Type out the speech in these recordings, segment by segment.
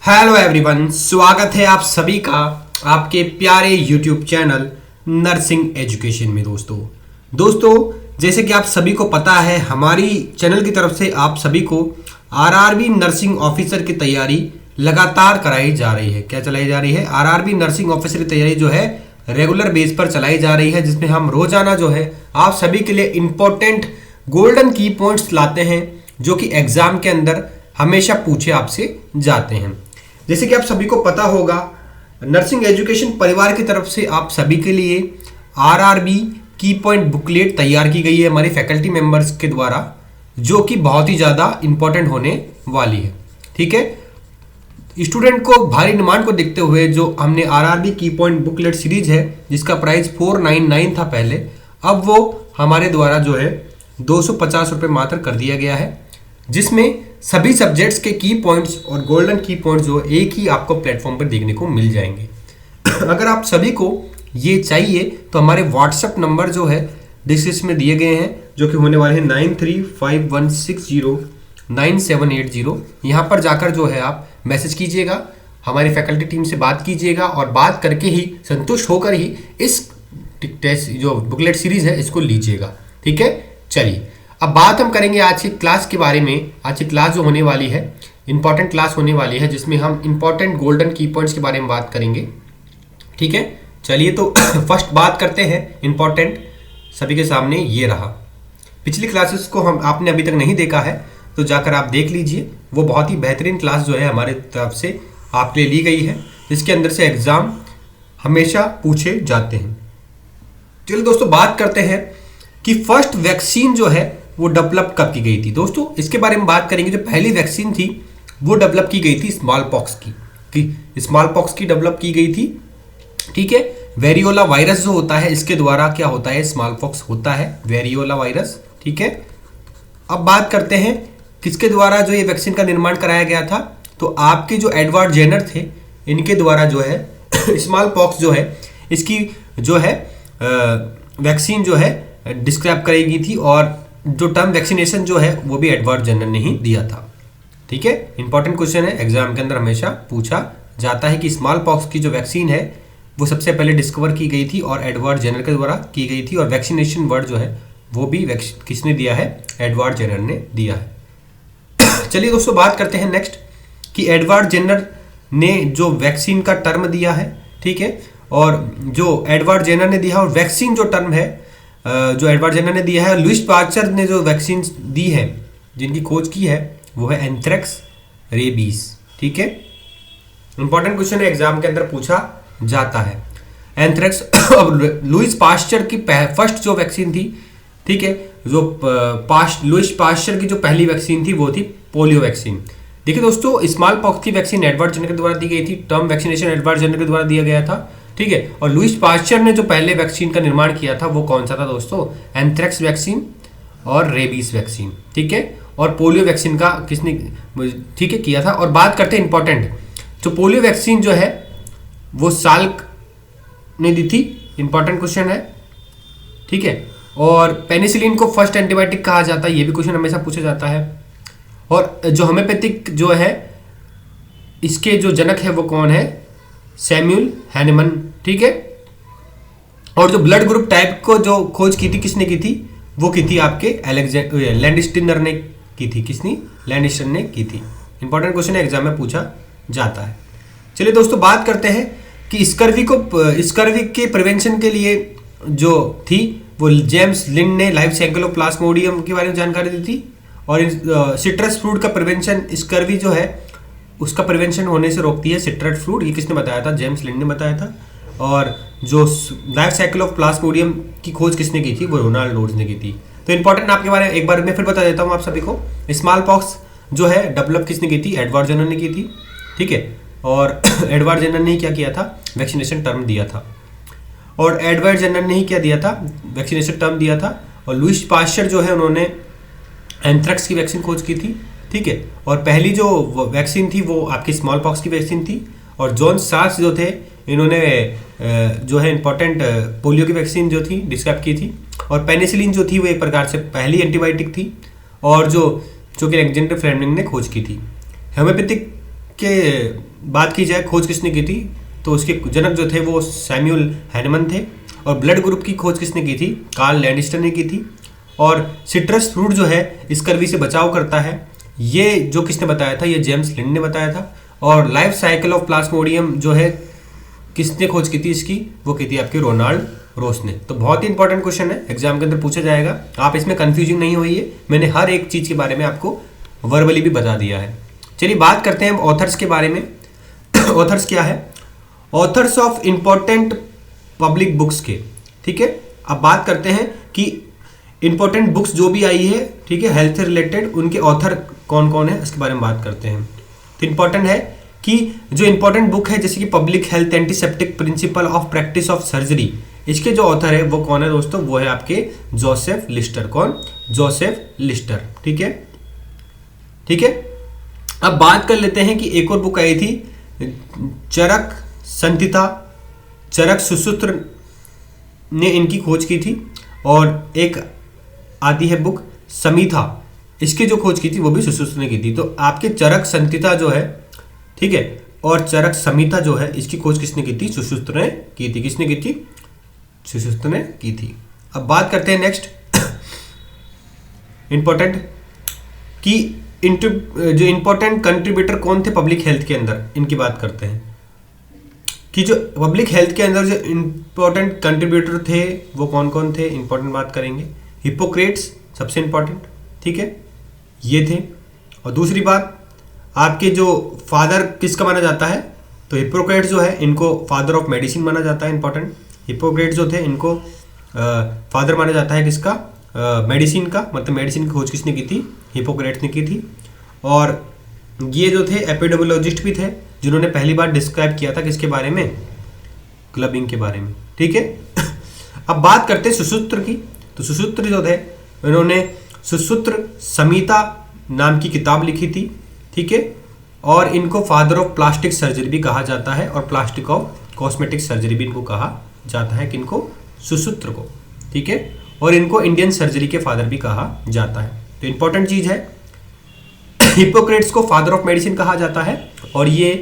Hello everyone, स्वागत है आप सभी का आपके प्यारे यूट्यूब चैनल नर्सिंग एजुकेशन में। दोस्तों जैसे कि आप सभी को पता है, हमारी चैनल की तरफ से आप सभी को आरआरबी नर्सिंग ऑफिसर की तैयारी लगातार कराई जा रही है। क्या चलाई जा रही है? आरआरबी नर्सिंग ऑफिसर की तैयारी जो है रेगुलर बेस पर चलाई जा रही है, जिसमें हम रोजाना जो है आप सभी के लिए इंपॉर्टेंट गोल्डन की पॉइंट्स लाते हैं जो कि एग्जाम के अंदर हमेशा पूछे आपसे जाते हैं। जैसे कि आप सभी को पता होगा, नर्सिंग एजुकेशन परिवार की तरफ से आप सभी के लिए आरआरबी की पॉइंट बुकलेट तैयार की गई है हमारे फैकल्टी मेंबर्स के द्वारा, जो कि बहुत ही ज़्यादा इंपॉर्टेंट होने वाली है। ठीक है, स्टूडेंट को भारी डिमांड को देखते हुए जो हमने आरआरबी की पॉइंट बुकलेट सीरीज है, जिसका प्राइस 499 था पहले, अब वो हमारे द्वारा जो है 250 रुपये मात्र कर दिया गया है, जिसमें सभी सब्जेक्ट्स के की पॉइंट्स और गोल्डन की पॉइंट्स जो एक ही आपको प्लेटफॉर्म पर देखने को मिल जाएंगे। अगर आप सभी को ये चाहिए तो हमारे व्हाट्सएप नंबर जो है डिस्क्रिप्शन में दिए गए हैं, जो कि होने वाले हैं 9351609780। यहाँ पर जाकर जो है आप मैसेज कीजिएगा, हमारी फैकल्टी टीम से बात कीजिएगा और बात करके ही संतुष्ट होकर ही इस टेस्ट जो बुकलेट सीरीज है इसको लीजिएगा। ठीक है, चलिए अब बात हम करेंगे आज की क्लास के बारे में। आज की क्लास जो होने वाली है इंपॉर्टेंट क्लास होने वाली है, जिसमें हम इंपॉर्टेंट गोल्डन की पॉइंट्स के बारे में बात करेंगे। ठीक है, चलिए तो फर्स्ट बात करते हैं इंपॉर्टेंट। सभी के सामने ये रहा। पिछली क्लासेस को हम आपने अभी तक नहीं देखा है तो जाकर आप देख लीजिए। वो बहुत ही बेहतरीन क्लास जो है हमारे तरफ से आपके लिए ली गई है, जिसके अंदर से एग्जाम हमेशा पूछे जाते हैं। चलिए दोस्तों बात करते हैं कि फर्स्ट वैक्सीन जो है वो डेवलप कब की गई थी। दोस्तों इसके बारे में बात करेंगे। जो पहली वैक्सीन थी वो डेवलप की गई थी स्मॉल पॉक्स की स्मॉल पॉक्स की डेवलप की गई थी। ठीक है, वेरियोला वायरस जो होता है इसके द्वारा क्या होता है, स्मॉल पॉक्स होता है, वेरियोला वायरस। ठीक है, अब बात करते हैं किसके द्वारा जो ये वैक्सीन का निर्माण कराया गया था। तो आपके जो एडवर्ड जेनर थे, इनके द्वारा जो है स्मॉल पॉक्स जो है इसकी जो है वैक्सीन जो है डिस्क्राइब करी गई थी, और जो टर्म वैक्सीनेशन जो है वो भी एडवर्ड जेनर ने ही दिया था। ठीक है, इंपॉर्टेंट क्वेश्चन है, एग्जाम के अंदर हमेशा पूछा जाता है कि स्मॉल पॉक्स की जो वैक्सीन है वो सबसे पहले डिस्कवर की गई थी और एडवर्ड जेनर के द्वारा की गई थी, और वैक्सीनेशन वर्ड जो है वो भी किसने दिया है, एडवर्ड जेनर ने दिया है। चलिए दोस्तों बात करते हैं नेक्स्ट कि एडवर्ड जेनर ने जो वैक्सीन का टर्म दिया है। ठीक है, और जो एडवर्ड जेनर ने दिया और वैक्सीन जो टर्म है जो एडवर्ड जेनर ने दिया है, लुईस पास्चर ने जो वैक्सीन दी है, जिनकी खोज की है, वो है एंथ्रेक्स, रेबीज। ठीक है, इंपॉर्टेंट क्वेश्चन है, एग्जाम के अंदर पूछा जाता है एंथ्रेक्स। अब लुईस पास्चर की फर्स्ट जो वैक्सीन थी, ठीक है, जो लुईस पास्चर की जो पहली वैक्सीन थी वो थी पोलियो वैक्सीन। देखिए दोस्तों, स्मॉल पॉक्स की वैक्सीन एडवर्ड जेनर के द्वारा दी गई थी, टर्म वैक्सीनेशन एडवर्ड जेनर के द्वारा दिया गया था। ठीक है, और लुईस पास्चर ने जो पहले वैक्सीन का निर्माण किया था वो कौन सा था दोस्तों, एंथ्रेक्स वैक्सीन और रेबीज वैक्सीन। ठीक है, और पोलियो वैक्सीन का किसने ठीक है किया था। और बात करते हैं इंपॉर्टेंट, जो पोलियो वैक्सीन जो है वो साल्क ने दी थी, इंपॉर्टेंट क्वेश्चन है। ठीक है, और पेनिसिलिन को फर्स्ट एंटीबायोटिक कहा जाता है, ये भी क्वेश्चन हमेशा पूछा जाता है। और जो होम्योपैथिक जो है इसके जो जनक है वो कौन है, सैमुअल हैनेमन। ठीक है, और जो ब्लड ग्रुप टाइप को जो खोज की थी किसने की थी, वो की थी आपके लैंडस्टिनर ने की थी। किसने, लैंडस्टिनर ने की थी। इंपॉर्टेंट क्वेश्चन है, एग्जाम में पूछा जाता है। चलिए दोस्तों बात करते हैं कि स्कर्वी के प्रिवेंशन के लिए जो थी वो जेम्स लिंड ने लाइफ साइकिल ऑफ प्लाज्मोडियम के बारे में जानकारी दी थी, और सिट्रस फ्रूट का प्रिवेंशन स्कर्वी जो है उसका प्रिवेंशन होने से रोकती है सिट्रस फ्रूट। ये किसने बताया था, जेम्स लिंड ने बताया था। और जो लाइफ साइकिल ऑफ प्लाज्मोडियम की खोज किसने की थी, वो रोनाल्ड रोड्स ने की थी। तो इंपॉर्टेंट आपके बारे में एक बार मैं फिर बता देता हूँ आप सभी को। स्मॉल पॉक्स जो है डेवलप किसने की थी, एडवर्ड जेनर ने की थी। ठीक है, और एडवर्ड जेनर ने क्या किया था, वैक्सीनेशन टर्म दिया था, और एडवर्ड जेनर ने ही क्या दिया था, वैक्सीनेशन टर्म दिया था। और लुईस पास्चर जो है उन्होंने एंथ्रेक्स की वैक्सीन खोज की थी। ठीक है, और पहली जो वैक्सीन थी वो आपकी स्मॉल पॉक्स की वैक्सीन थी। और जॉन सार्स जो थे इन्होंने जो है इंपॉर्टेंट पोलियो की वैक्सीन जो थी डिस्क्राइब की थी। और पेनिसिलिन जो थी वो एक प्रकार से पहली एंटीबायोटिक थी, और जो कि अलेक्जेंडर फ्लेमिंग ने खोज की थी। होम्योपैथिक के बात की जाए, खोज किसने की थी, तो उसके जनक जो थे वो सैमुअल हैनमन थे। और ब्लड ग्रुप की खोज किसने की थी, कार्ल लैंडिस्टर ने की थी। और सिट्रस फ्रूट जो है स्कर्वी से बचाव करता है, ये जो किसने बताया था, ये जेम्स लिंड ने बताया था। और लाइफ साइकिल ऑफ प्लाज्मोडियम जो है किसने खोज की थी इसकी, वो की थी आपके रोनाल्ड रोस ने। तो बहुत ही इंपॉर्टेंट क्वेश्चन है, एग्जाम के अंदर पूछा जाएगा, आप इसमें कंफ्यूजिंग नहीं होइए, मैंने हर एक चीज के बारे में आपको वर्बली भी बता दिया है। चलिए बात करते हैं ऑथर्स के बारे में। ऑथर्स क्या है, authors of important public books के, ठीक है। अब बात करते हैं कि इंपॉर्टेंट बुक्स जो भी आई है, ठीक है, हेल्थ से रिलेटेड, उनके ऑथर कौन कौन है इसके बारे में बात करते हैं। तो इंपॉर्टेंट है कि जो इंपॉर्टेंट बुक है जैसे कि public health antiseptic principle of practice of surgery, इसके जो ऑथर है वो कौन है दोस्तों, वो है आपके जोसेफ लिस्टर। कौन, जोसेफ लिस्टर, ठीक है, ठीक है। अब बात कर लेते हैं कि एक और बुक आई थी, चरक संहिता, चरक सुसूत्र ने इनकी खोज की थी। और एक आती है बुक समीथा, इसकी जो खोज की थी वो भी सुसूत्र ने की थी। तो आपके चरक संहिता जो है, ठीक है, और चरक संहिता जो है इसकी खोज किसने की थी, सुसूत्र ने की थी। किसने की थी, सुसूत्र ने की थी। अब बात करते हैं नेक्स्ट इंपॉर्टेंट कि जो इंपॉर्टेंट कंट्रीब्यूटर कौन थे पब्लिक हेल्थ के अंदर, इनकी बात करते हैं कि जो पब्लिक हेल्थ के अंदर जो इंपॉर्टेंट कंट्रीब्यूटर थे वो कौन कौन थे, इंपॉर्टेंट बात करेंगे। हिपोक्रेट्स सबसे इंपॉर्टेंट, ठीक है, ये थे। और दूसरी बात, आपके जो फादर किसका माना जाता है, तो हिपोक्रेट्स जो है इनको फादर ऑफ मेडिसिन माना जाता है। इंपॉर्टेंट, हिपोक्रेट्स जो थे इनको फादर माना जाता है किसका, मेडिसिन का, मतलब मेडिसिन की खोज किसने की थी, हिपोक्रेट्स ने की थी। और ये जो थे एपिडेमियोलॉजिस्ट भी थे जिन्होंने पहली बार डिस्क्राइब किया था किसके बारे में, क्लबिंग के बारे में, ठीक है। अब बात करते हैं सुसूत्र की। तो सुसूत्र जो थे इन्होंने सुसूत्र संहिता नाम की किताब लिखी थी, ठीक है। और इनको फादर ऑफ प्लास्टिक सर्जरी भी कहा जाता है और प्लास्टिक ऑफ कॉस्मेटिक सर्जरी भी इनको कहा जाता है, किनको, सुसूत्र को, ठीक है। और इनको इंडियन सर्जरी के फादर भी कहा जाता है। तो इंपॉर्टेंट चीज है, हिपोक्रेट्स को फादर ऑफ मेडिसिन कहा जाता है और ये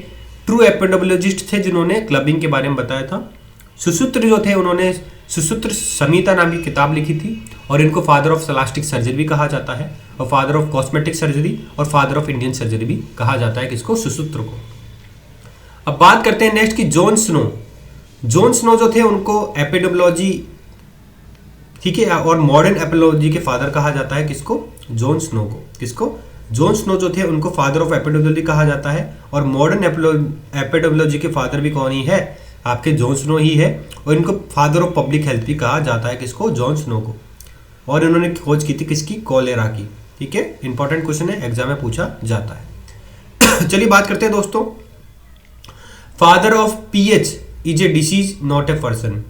ट्रू एपिडेमियोलॉजिस्ट थे जिन्होंने क्लबिंग के बारे में बताया था। सुसूत्र जो थे उन्होंने सुसूत्र संहिता नाम की किताब लिखी थी और इनको फादर ऑफ प्लास्टिक सर्जरी भी कहा जाता है और फादर ऑफ कॉस्मेटिक सर्जरी और फादर ऑफ इंडियन सर्जरी भी कहा जाता है किसको, सुसूत्र को। अब बात करते हैं नेक्स्ट की जॉन स्नो। जॉन स्नो जो थे उनको एपिडेमियोलॉजी, ठीक है, और मॉडर्न एपिडेमियोलॉजी के फादर कहा जाता है किसको, जॉन स्नो को। किसको, जॉन स्नो जो थे उनको फादर ऑफ एपिडेमियोलॉजी कहा जाता है और मॉडर्न एपिडेमियोलॉजी के फादर भी कौन ही है, आपके जॉन स्नो ही है। और इनको फादर ऑफ पब्लिक हेल्थ भी कहा जाता है किसको, जॉन स्नो को। और इन्होंने खोज की थी किसकी, कॉलेरा की, ठीक है। इंपॉर्टेंट क्वेश्चन है, एग्जाम में पूछा जाता है। चलिए बात करते हैं दोस्तों, father of pH is a disease not a person.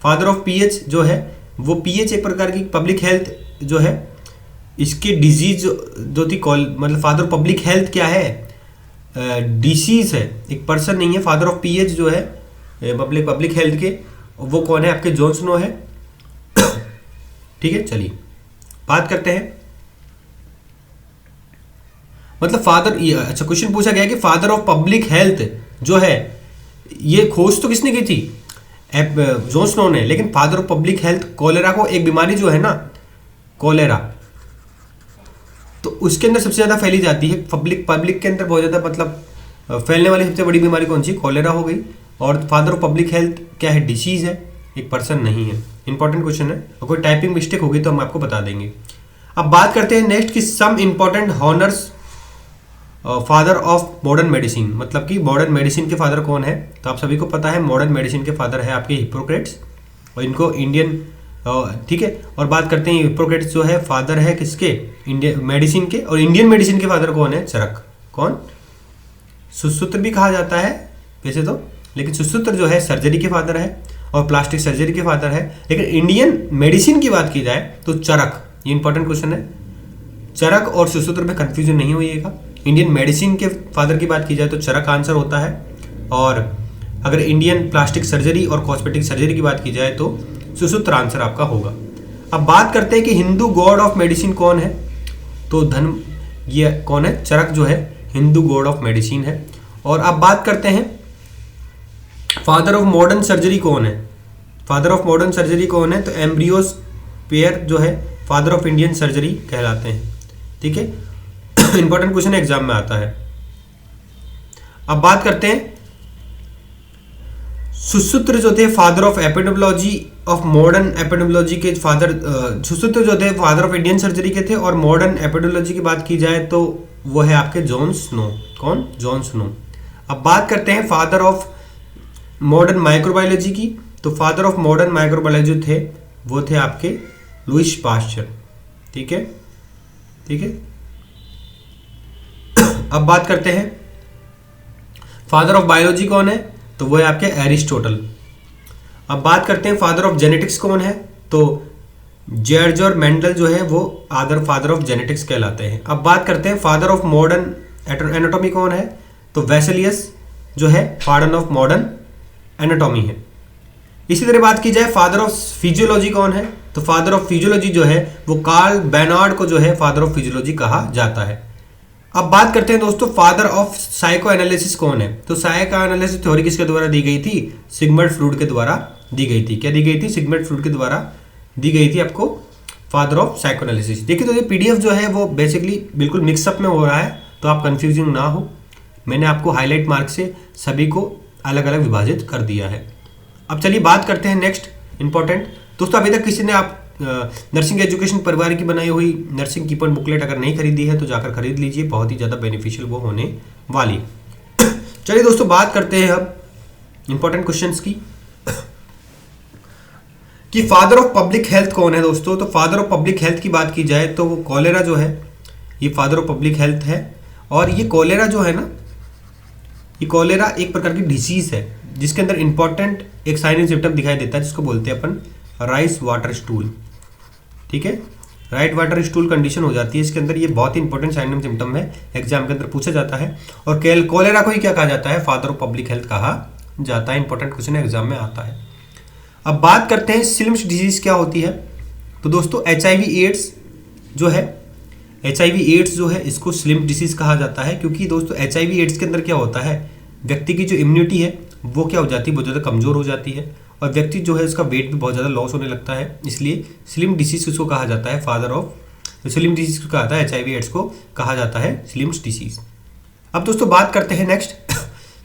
Father of pH जो है वो, पीएच एक प्रकार की पब्लिक हेल्थ जो है, इसकी डिजीज जो थी, मतलब फादर ऑफ पब्लिक हेल्थ क्या है, डिसीज है, एक पर्सन नहीं है। फादर ऑफ पीएच जो है पब्लिक हेल्थ के, वो कौन है, आपके जॉन स्नो है, ठीक है। चलिए बात करते हैं, मतलब फादर, अच्छा क्वेश्चन पूछा गया कि फादर ऑफ पब्लिक हेल्थ जो है, ये खोज तो किसने की थी, जॉन स्नो ने, लेकिन father of public health, cholera को, एक बीमारी जो है ना कॉलेरा, तो उसके अंदर सबसे ज्यादा फैली जाती है, पब्लिक के अंदर बहुत ज्यादा, मतलब फैलने वाली सबसे बड़ी बीमारी कौन सी, कॉलेरा हो गई। और फादर ऑफ पब्लिक हेल्थ क्या है, डिसीज है, एक पर्सन नहीं है। इंपॉर्टेंट क्वेश्चन है, और कोई टाइपिंग मिस्टेक होगी तो हम आपको बता देंगे। अब बात करते हैं नेक्स्ट की some important honours father of modern medicine, मतलब कि मॉडर्न मेडिसिन के फादर कौन है, तो आप सभी को पता है मॉडर्न मेडिसिन के फादर है आपके हिपोक्रेट्स, और इनको इंडियन, ठीक है। और बात करते हैं हिपोक्रेट्स जो है फादर है किसके, इंडियन मेडिसिन के, और इंडियन मेडिसिन के फादर कौन है, चरक। कौन, सुसूत्र भी कहा जाता है वैसे तो, लेकिन सुसूत्र जो है सर्जरी के फादर है और प्लास्टिक सर्जरी के फादर है। लेकिन इंडियन मेडिसिन की बात की जाए तो चरक, ये इंपॉर्टेंट क्वेश्चन है, चरक और सुसूत्र में कंफ्यूजन नहीं होइएगा। इंडियन मेडिसिन के फादर की बात की जाए तो चरक आंसर होता है, और अगर इंडियन प्लास्टिक सर्जरी और कॉस्मेटिक सर्जरी की बात की जाए तो सुसूत्र आंसर आपका होगा। अब बात करते हैं कि हिंदू गॉड ऑफ मेडिसिन कौन है, तो ये कौन है, चरक जो है हिंदू गॉड ऑफ मेडिसिन है। और अब बात करते हैं फादर ऑफ मॉडर्न सर्जरी कौन है। फादर ऑफ मॉडर्न सर्जरी कौन है, तो एम्ब्रियोस पेयर जो है फादर ऑफ इंडियन सर्जरी कहलाते हैं। ठीक है, इंपॉर्टेंट क्वेश्चन एग्जाम में आता है। अब बात करते हैं सुश्रुत जो थे father of epidemiology of modern epidemiology के फादर, सुश्रुत जो थे फादर ऑफ इंडियन सर्जरी के थे। और मॉडर्न एपिडेमियोलॉजी की बात की जाए तो वो है आपके जॉन स्नो। कौन, जॉन स्नो। अब बात करते हैं फादर ऑफ मॉडर्न माइक्रोबायोलॉजी की, तो फादर ऑफ मॉडर्न माइक्रोबायोलॉजी थे वो थे आपके लुईस पास्चर। ठीक है, ठीक है। अब बात करते हैं फादर ऑफ बायोलॉजी कौन है, तो वो है आपके एरिस्टोटल। अब बात करते हैं फादर ऑफ जेनेटिक्स कौन है, तो जॉर्ज और मेंडल जो है वो फादर ऑफ जेनेटिक्स कहलाते हैं। अब बात करते हैं फादर ऑफ मॉडर्न एनाटॉमी कौन है, तो वेसेलियस जो है फादर ऑफ मॉडर्न एनाटॉमी है। इसी तरह बात की जाए फादर ऑफ फिजियोलॉजी कौन है, तो फादर ऑफ फिजियोलॉजी जो है वो कार्ल बेनार्ड को जो है फादर ऑफ फिजियोलॉजी कहा जाता है। अब बात करते हैं दोस्तों फादर ऑफ साइको एनालिसिस कौन है, तो साइको एनालिसिस थ्योरी किसके द्वारा दी गई थी, सिगमंड फ्रूड के द्वारा दी गई थी। क्या दी गई थी, सिगमंड फ्रूड के द्वारा दी गई थी आपको फादर ऑफ साइको एनालिसिस। देखिए तो ये पीडीएफ जो है वो बेसिकली बिल्कुल मिक्सअप में हो रहा है, तो आप कंफ्यूजिंग ना हो। मैंने आपको हाईलाइट मार्क से सभी को अलग अलग विभाजित कर दिया है। अब चलिए बात करते हैं नेक्स्ट इंपॉर्टेंट। दोस्तों अभी तक किसी ने आप नर्सिंग एजुकेशन परिवार की बनाई हुई नर्सिंग कीपन बुकलेट अगर नहीं खरीदी है तो जाकर खरीद लीजिए, बहुत ही ज़्यादा बेनिफिशियल वो होने वाली। चलिए दोस्तों बात करते हैं अब इंपॉर्टेंट क्वेश्चंस की कि फादर ऑफ पब्लिक हेल्थ कौन है दोस्तों। तो फादर ऑफ पब्लिक हेल्थ की बात की जाए तो वो कॉलेरा जो है ये फादर ऑफ पब्लिक हेल्थ है। और ये कॉलेरा जो है ना, ये कॉलेरा एक प्रकार की डिसीज है जिसके अंदर इंपॉर्टेंट एक साइन एंड सिम्टम दिखाई देता है जिसको बोलते हैं अपन राइस वाटर स्टूल। ठीक है, राइट वाटर स्टूल कंडीशन हो जाती है इसके अंदर। ये बहुत ही इंपॉर्टेंट साइन एंड सिम्टम है, एग्जाम के अंदर पूछा जाता है। और कॉलेरा को ही क्या कहा जाता है, फादर ऑफ पब्लिक हेल्थ कहा जाता है। इंपॉर्टेंट क्वेश्चन एग्जाम में आता है। अब बात करते हैं स्लिम्स डिजीज क्या होती है। तो दोस्तों HIV एड्स जो है, HIV एड्स जो है इसको स्लिम डिसीज कहा जाता है, क्योंकि दोस्तों HIV एड्स के अंदर क्या होता है, व्यक्ति की जो इम्यूनिटी है वो क्या हो जाती है, बहुत ज़्यादा कमज़ोर हो जाती है और व्यक्ति जो है उसका वेट भी बहुत ज़्यादा लॉस होने लगता है। इसलिए स्लिम डिसीज किसको कहा जाता है, फादर ऑफ स्लिम डिसीज को कहा जाता है, HIV एड्स को कहा जाता है स्लिम डिसीज। अब दोस्तों बात करते हैं नेक्स्ट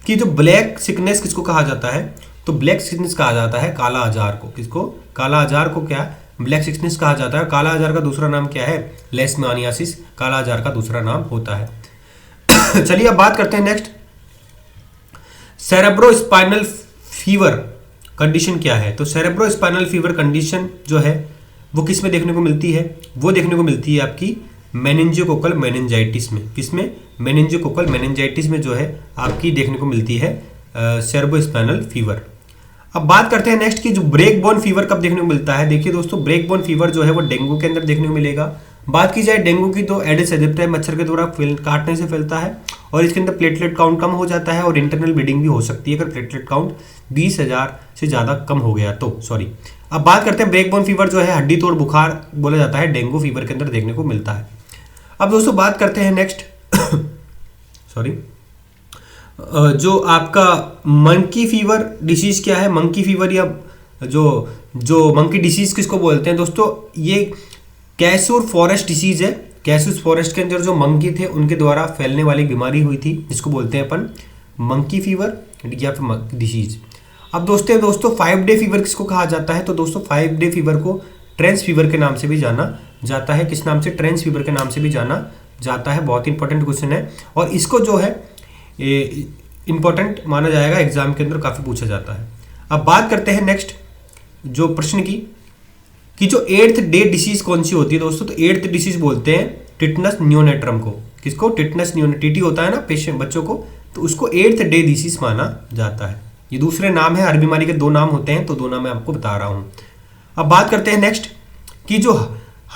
कि जो ब्लैक सिकनेस किसको कहा जाता है, तो ब्लैक सिकनेस कहा जाता है काला आजार को। किसको, काला आजार को क्या ब्लैक सिकनेस कहा जाता है। काला आजार का दूसरा नाम क्या है, लेशमानियासिस काला आजार का दूसरा नाम होता है। चलिए अब बात करते हैं नेक्स्ट, सेरेब्रोस्पाइनल फीवर कंडीशन क्या है। तो सेरेब्रोस्पाइनल फीवर कंडीशन जो है वो किस में देखने को मिलती है, वो देखने को मिलती है आपकी मेनिंजियोकोकल मेनिंजाइटिस में। किसमें, मेनिंजियोकोकल मेनिंजाइटिस में जो है आपकी देखने को मिलती है सेरेब्रोस्पाइनल फीवर। अब बात करते हैं नेक्स्ट कि जो ब्रेक बोन फीवर कब देखने को मिलता है। देखिए दोस्तों ब्रेक बोन फीवर जो है वो डेंगू के अंदर देखने को मिलेगा। बात की जाए डेंगू की तो एडिस एजिप्टाई मच्छर के द्वारा काटने से फैलता है और इसके अंदर प्लेटलेट काउंट कम हो जाता है और इंटरनल ब्लीडिंग भी हो सकती है अगर प्लेटलेट काउंट 20,000 से ज़्यादा कम हो गया तो। सॉरी, अब बात करते हैं ब्रेक बोन फीवर जो है हड्डी तोड़ बुखार बोला जाता है, डेंगू फीवर के अंदर देखने को मिलता है। अब दोस्तों बात करते हैं नेक्स्ट सॉरी जो आपका मंकी फीवर डिसीज क्या है। मंकी फीवर या जो मंकी डिसीज किसको बोलते हैं दोस्तों, ये कैसूर फॉरेस्ट डिसीज है। कैसूर फॉरेस्ट के अंदर जो मंकी थे उनके द्वारा फैलने वाली बीमारी हुई थी जिसको बोलते हैं अपन मंकी फीवर या फिर डिसीज। अब दोस्तों 5 डे फीवर किसको कहा जाता है, तो दोस्तों 5 डे फीवर को ट्रेंस फीवर के नाम से भी जाना जाता है। किस नाम से, ट्रेंस फीवर के नाम से भी जाना जाता है। बहुत इंपॉर्टेंट क्वेश्चन है और इसको जो है इंपॉर्टेंट माना जाएगा, एग्जाम के अंदर काफ़ी पूछा जाता है। अब बात करते हैं नेक्स्ट जो प्रश्न की कि जो 8th डे डिसीज कौन सी होती है दोस्तों, तो 8th डिसीज बोलते हैं टिटनस नियोनेट्रम को। किसको, टिटनस टीटी होता है ना पेशेंट बच्चों को, तो उसको 8th डे डिसीज माना जाता है। ये दूसरे नाम है, हर बीमारी के 2 नाम होते हैं तो 2 नाम मैं आपको बता रहा हूँ। अब बात करते हैं नेक्स्ट कि जो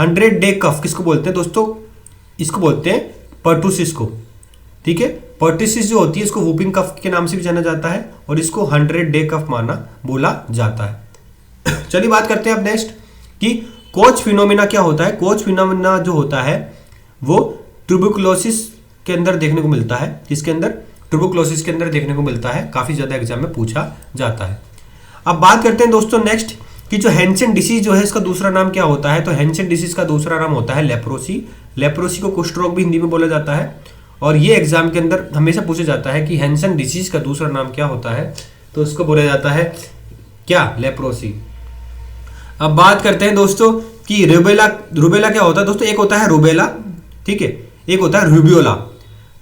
100 डे कफ किसको बोलते हैं दोस्तों, इसको बोलते हैं पर्टुसिस को। ठीक है, पर्टुसिस जो होती है इसको वूपिंग कफ के नाम से भी जाना जाता है और इसको 100 डे कफ माना बोला जाता है। चलिए बात करते हैं अब नेक्स्ट कि कोच फिनोमिना क्या होता है। कोच फिनोमिना जो होता है वो ट्यूबरकुलोसिस के अंदर देखने को मिलता है, जिसके अंदर ट्यूबरकुलोसिस के अंदर देखने को मिलता है, काफ़ी ज़्यादा एग्जाम में पूछा जाता है। अब बात करते हैं दोस्तों नेक्स्ट कि जो हैंसेन डिसीज जो है इसका दूसरा नाम क्या होता है। तो हैंसेन डिसीज का दूसरा नाम होता है लेप्रोसी। लेप्रोसी को कुष्ठ रोग भी हिंदी में बोला जाता है, और ये एग्जाम के अंदर हमेशा पूछा जाता है कि हैंसेन डिसीज का दूसरा नाम क्या होता है, तो इसको बोला जाता है क्या, लेप्रोसी। अब बात करते हैं दोस्तों कि रूबेला क्या होता है। दोस्तों एक होता है रूबेला, ठीक है, एक होता है रूबियोला।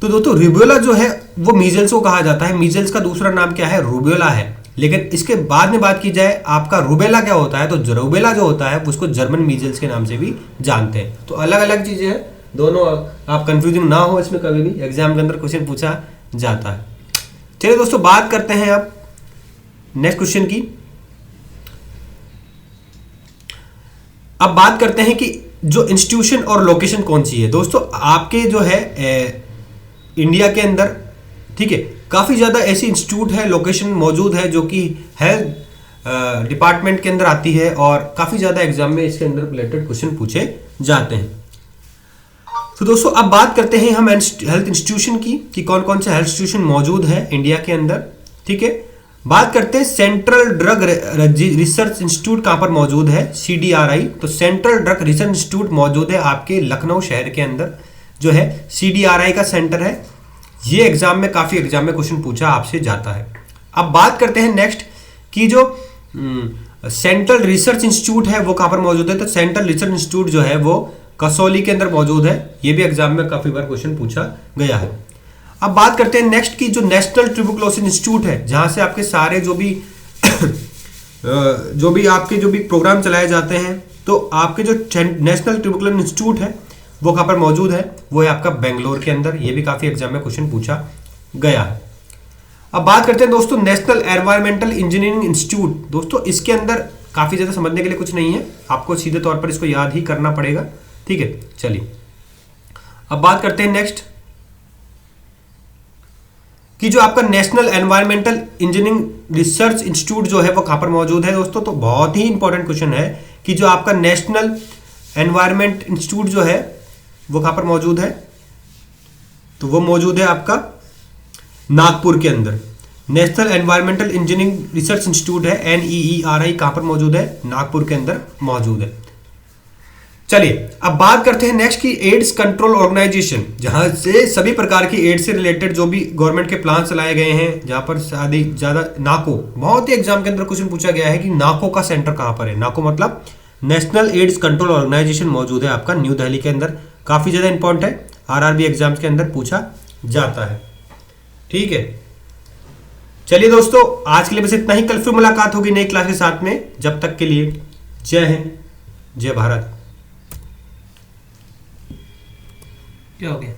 तो दोस्तों रूबियोला जो है वो मीजल्स को कहा जाता है, मीजल्स का दूसरा नाम क्या है, रूबियोला है। लेकिन इसके बाद में बात की जाए आपका रूबेला क्या होता है, तो रूबेला जो होता है उसको जर्मन मीजल्स के नाम से भी जानते हैं। तो अलग अलग चीजें हैं दोनों, आप कंफ्यूजिंग ना हो इसमें, कभी भी एग्जाम के अंदर क्वेश्चन पूछा जाता है। चलिए दोस्तों बात करते हैं अब नेक्स्ट क्वेश्चन की। अब बात करते हैं कि जो इंस्टीट्यूशन और लोकेशन कौन सी है। दोस्तों आपके जो है इंडिया के अंदर, ठीक है, काफ़ी ज़्यादा ऐसी इंस्टीट्यूट है, लोकेशन मौजूद है जो कि हेल्थ डिपार्टमेंट के अंदर आती है, और काफ़ी ज़्यादा एग्जाम में इसके अंदर रिलेटेड क्वेश्चन पूछे जाते हैं। तो दोस्तों अब बात करते हैं हम हेल्थ इंस्टीट्यूशन की कि कौन कौन से हेल्थ इंस्टीट्यूशन मौजूद है इंडिया के अंदर, ठीक है। बात करते हैं सेंट्रल ड्रग रिसर्च इंस्टीट्यूट कहाँ पर मौजूद है, CDRI। तो सेंट्रल ड्रग रिसर्च इंस्टीट्यूट मौजूद है आपके लखनऊ शहर के अंदर, जो है CDRI का सेंटर है। ये एग्जाम में काफ़ी एग्जाम में क्वेश्चन पूछा आपसे जाता है। अब बात करते हैं नेक्स्ट कि जो सेंट्रल रिसर्च इंस्टीट्यूट है वो कहाँ पर मौजूद है। तो सेंट्रल रिसर्च इंस्टीट्यूट जो है वो कसौली के अंदर मौजूद है। ये भी एग्जाम में काफ़ी बार क्वेश्चन पूछा गया है। अब बात करते हैं नेक्स्ट की जो नेशनल ट्यूबरकुलोसिस इंस्टीट्यूट है, जहाँ से आपके सारे जो भी आपके जो भी प्रोग्राम चलाए जाते हैं, तो आपके जो नेशनल ट्यूबरकुलोसिस इंस्टीट्यूट है वो कहाँ पर मौजूद है, वो है आपका बेंगलोर के अंदर। ये भी काफ़ी एग्जाम में क्वेश्चन पूछा गया है। अब बात करते हैं दोस्तों नेशनल एनवायरमेंटल इंजीनियरिंग इंस्टीट्यूट। दोस्तों इसके अंदर काफ़ी ज़्यादा समझने के लिए कुछ नहीं है, आपको सीधे तौर पर इसको याद ही करना पड़ेगा, ठीक है। चलिए अब बात करते हैं नेक्स्ट कि जो आपका national environmental engineering research institute जो है वो कहाँ पर मौजूद है दोस्तों। तो बहुत ही इंपॉर्टेंट क्वेश्चन है कि जो आपका नेशनल एनवायरमेंट इंस्टीट्यूट जो है वो कहाँ पर मौजूद है, तो वो मौजूद है आपका नागपुर के अंदर। National environmental engineering research institute है NEERI, कहाँ पर मौजूद है, नागपुर के अंदर मौजूद है। चलिए अब बात करते हैं नेक्स्ट की एड्स कंट्रोल ऑर्गेनाइजेशन, जहां से सभी प्रकार की एड्स से रिलेटेड जो भी गवर्नमेंट के प्लान चलाए गए हैं, जहां पर ज़्यादा नाको, बहुत ही एग्जाम के अंदर क्वेश्चन पूछा गया है कि नाको का सेंटर कहां पर है। नाको मतलब नेशनल एड्स कंट्रोल ऑर्गेनाइजेशन मौजूद है आपका न्यू दिल्ली के अंदर। काफ़ी ज़्यादा इंपॉर्टेंट है, RRB एग्जाम्स के अंदर पूछा जाता है, ठीक है। चलिए दोस्तों आज के लिए बस इतना ही, कल फिर मुलाकात होगी नई क्लास के साथ में। जब तक के लिए जय हिंद, जय भारत। क्या हो गया?